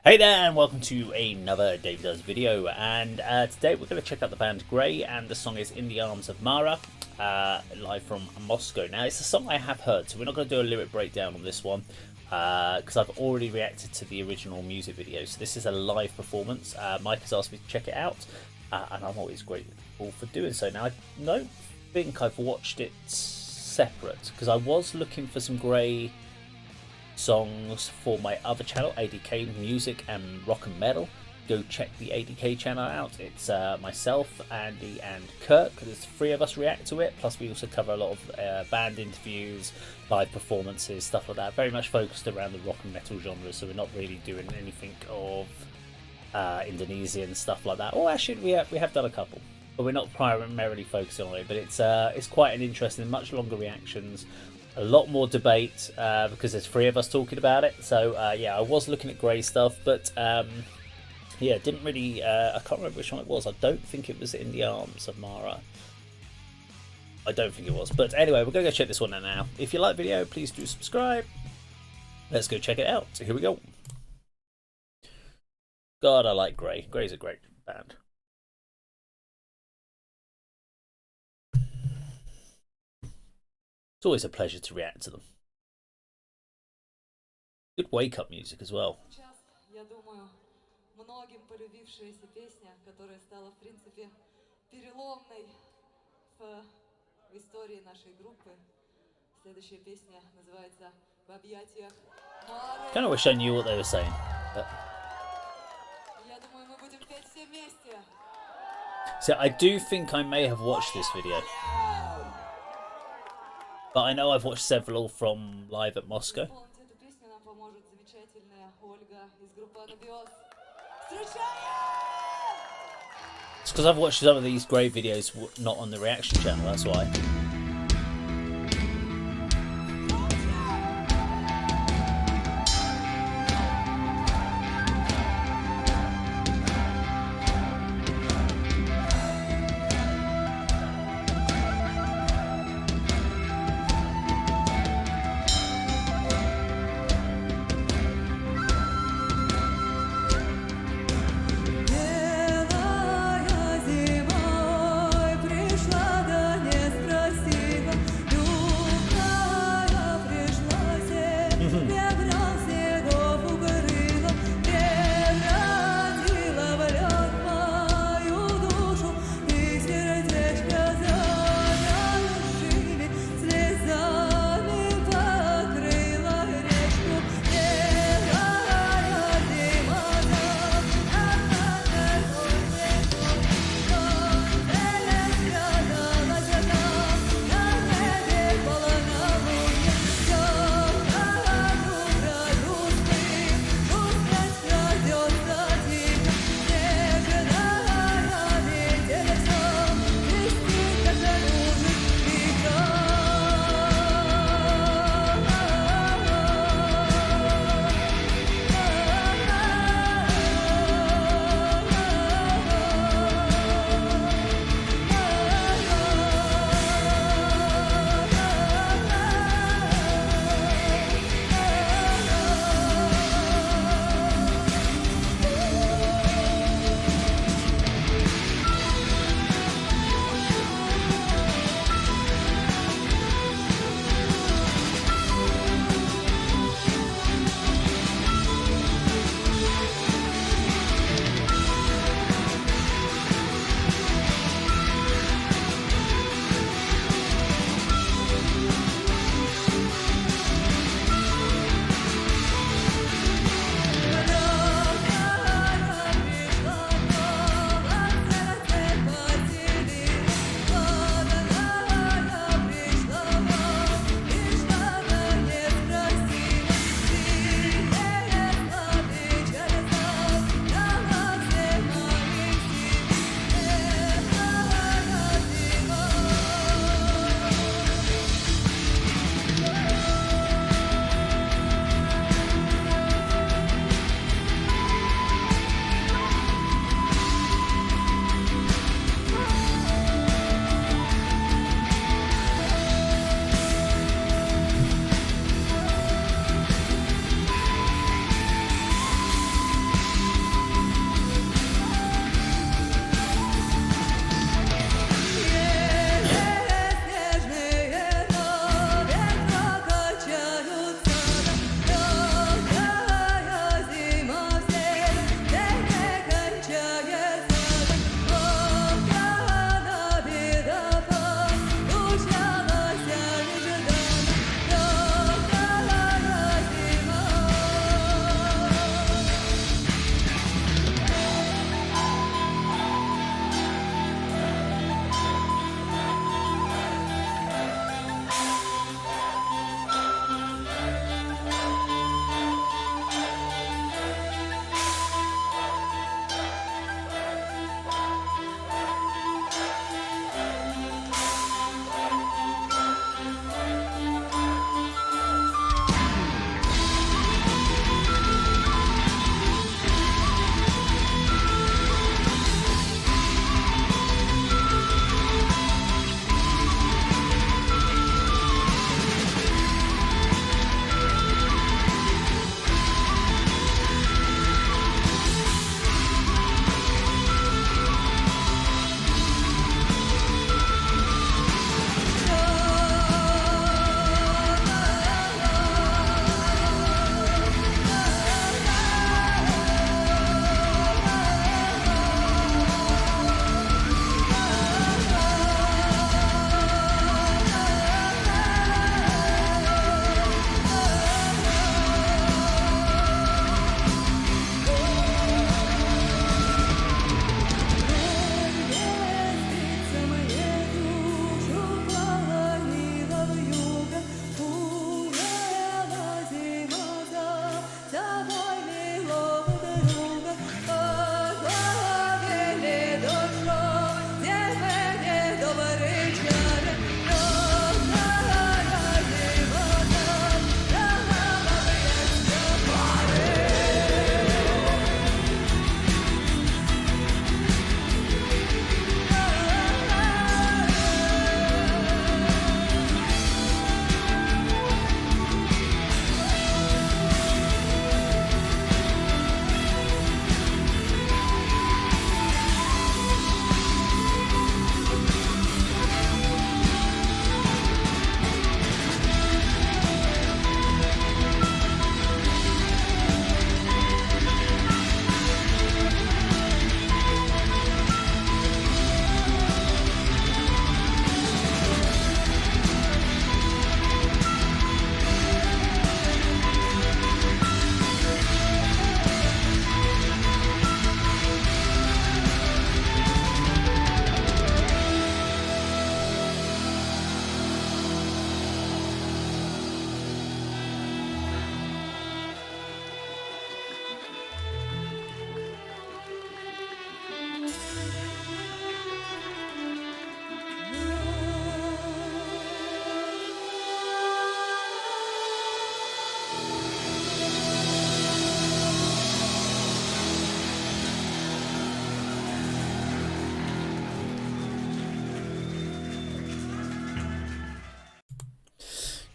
Hey there, and welcome to another Dave Does video. And today we're going to check out the band Grai, and the song is "In the Arms of Mara," live from Moscow. Now, it's a song I have heard, so we're not going to do a lyric breakdown on this one because I've already reacted to the original music video. So this is a live performance. Mike has asked me to check it out, and I'm always grateful for doing so. Now, I don't think I've watched it separate because I was looking for some Grai songs for my other channel, ADK Music and Rock and Metal. Go check the ADK channel out. It's myself, Andy and Kirk. There's three of us react to it, plus we also cover a lot of band interviews, live performances, stuff like that. Very much focused around the rock and metal genre, so we're not really doing anything of Indonesian stuff like that. Oh, actually we have done a couple, but we're not primarily focusing on it. But it's quite an interesting, much longer reactions, a lot more debate because there's three of us talking about it. So yeah, I was looking at Grai stuff, but yeah, didn't really I can't remember which one it was. I don't think it was "In the Arms of Mara." I don't think it was, but anyway, we're gonna go check this one out now. If you like the video, please do subscribe. Let's go check it out. So here we go. God, I like Grai. Grai's a great band. It's always a pleasure to react to them. Good wake-up music as well. Многим полюбившаяся песня, которая стала, в принципе, переломной в истории нашей группы. Следующая песня называется «В объятиях Мары». Kind of wish I knew what they were saying. But... Я думаю, мы будем петь все вместе. So I do think I may have watched this video, but I know I've watched several from live at Moscow. Эту песню нам поможет замечательная Ольга из группы «Анабиоз». It's because I've watched some of these Grai videos not on the reaction channel, that's why.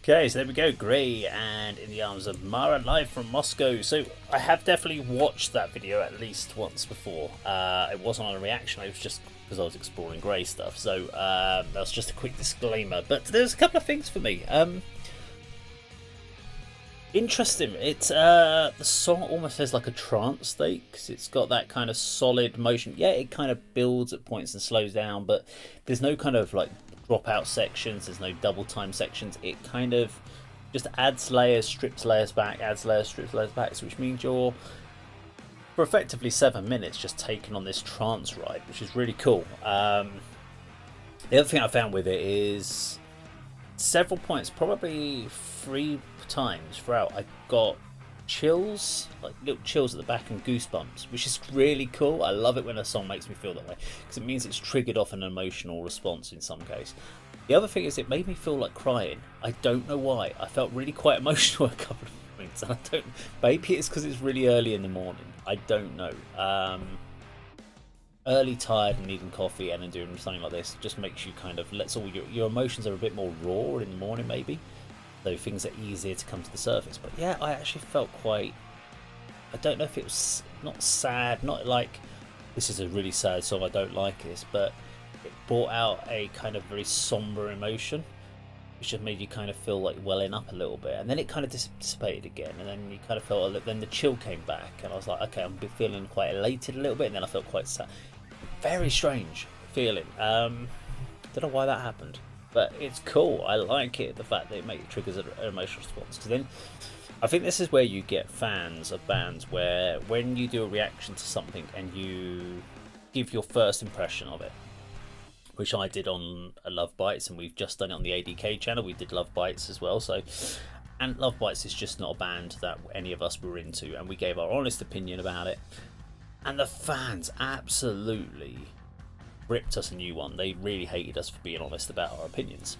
Okay, so there we go, Grai and In the Arms of Mara, live from Moscow. So I have definitely watched that video at least once before. It wasn't on a reaction, it was just because I was exploring Grai stuff. So that was just a quick disclaimer. But there's a couple of things for me. Interesting. It's the song almost has like a trance state because it's got that kind of solid motion. Yeah, it kind of builds at points and slows down, but there's no kind of like drop out sections, there's no double time sections. It kind of just adds layers, strips layers back, adds layers, strips layers back, so which means you're for effectively 7 minutes just taking on this trance ride, which is really cool. The other thing I found with it is several points, probably 3 times throughout, I got chills, like little chills at the back and goosebumps, which is really cool. I love it when a song makes me feel that way because it means it's triggered off an emotional response in some case. The other thing is it made me feel like crying. I don't know why. I felt really quite emotional a couple of points, and I don't. Maybe it's because it's really early in the morning. I don't know. Early, tired, and needing coffee, and then doing something like this just makes you kind of lets all your emotions are a bit more raw in the morning, maybe. So things are easier to come to the surface. But yeah, I actually felt quite, I don't know if it was not sad, not like this is a really sad song, I don't like this, but it brought out a kind of very somber emotion, which just made you kind of feel like welling up a little bit, and then it kind of dissipated again, and then you kind of felt a little, then the chill came back, and I was like, okay, I'm feeling quite elated a little bit, and then I felt quite sad. Very strange feeling. Don't know why that happened. But it's cool. I like it, the fact that it triggers an emotional response. Because then, I think this is where you get fans of bands where when you do a reaction to something and you give your first impression of it, which I did on Love Bites, and we've just done it on the ADK channel. We did Love Bites as well. So, and Love Bites is just not a band that any of us were into, and we gave our honest opinion about it. And the fans absolutely ripped us a new one. They really hated us for being honest about our opinions,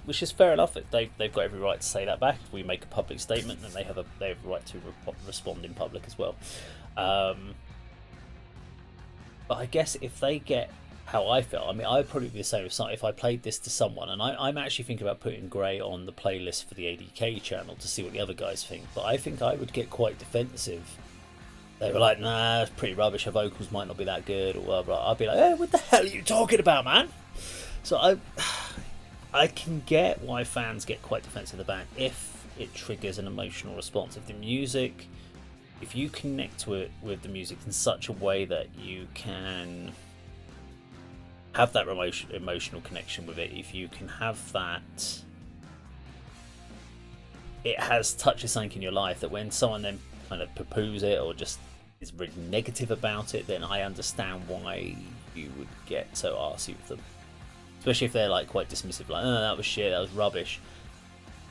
which is fair enough. They've got every right to say that back. If we make a public statement, and they have a right to respond in public as well. But I guess if they get how I felt, I mean, I'd probably be the same if I played this to someone, and I'm actually thinking about putting Grai on the playlist for the ADK channel to see what the other guys think. But I think I would get quite defensive. They were like, nah, it's pretty rubbish, her vocals might not be that good, or whatever. I'd be like, hey, what the hell are you talking about, man? So I can get why fans get quite defensive of the band if it triggers an emotional response. If you connect with the music in such a way that you can have that emotional connection with it, if you can have that, it has touched something in your life that when someone then kind of poo-poos it or just is really negative about it, then I understand why you would get so arsey with them, especially if they're like quite dismissive, like, oh, that was shit, that was rubbish.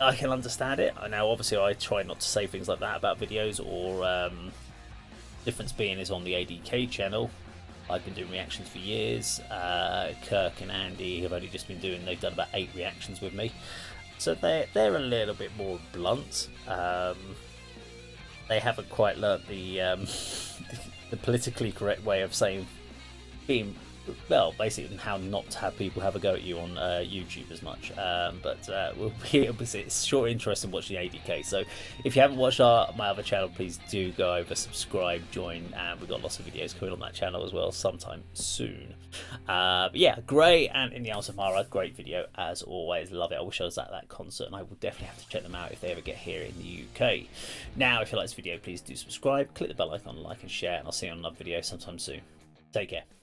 I can understand it. Now obviously I try not to say things like that about videos, or difference being is on the ADK channel I've been doing reactions for years. Kirk and Andy have only just been they've done about 8 reactions with me, so they're a little bit more blunt. They haven't quite learnt the the politically correct way of saying, basically how not to have people have a go at you on YouTube as much. It's sure interesting watching ADK. So if you haven't watched my other channel, please do go over, subscribe, join, and we've got lots of videos coming on that channel as well sometime soon. But yeah, Grai and In the Arms of Mara, great video as always, love it. I wish I was at that concert, and I will definitely have to check them out if they ever get here in the UK. Now, if you like this video, please do subscribe, click the bell icon, like and share, and I'll see you on another video sometime soon. Take care.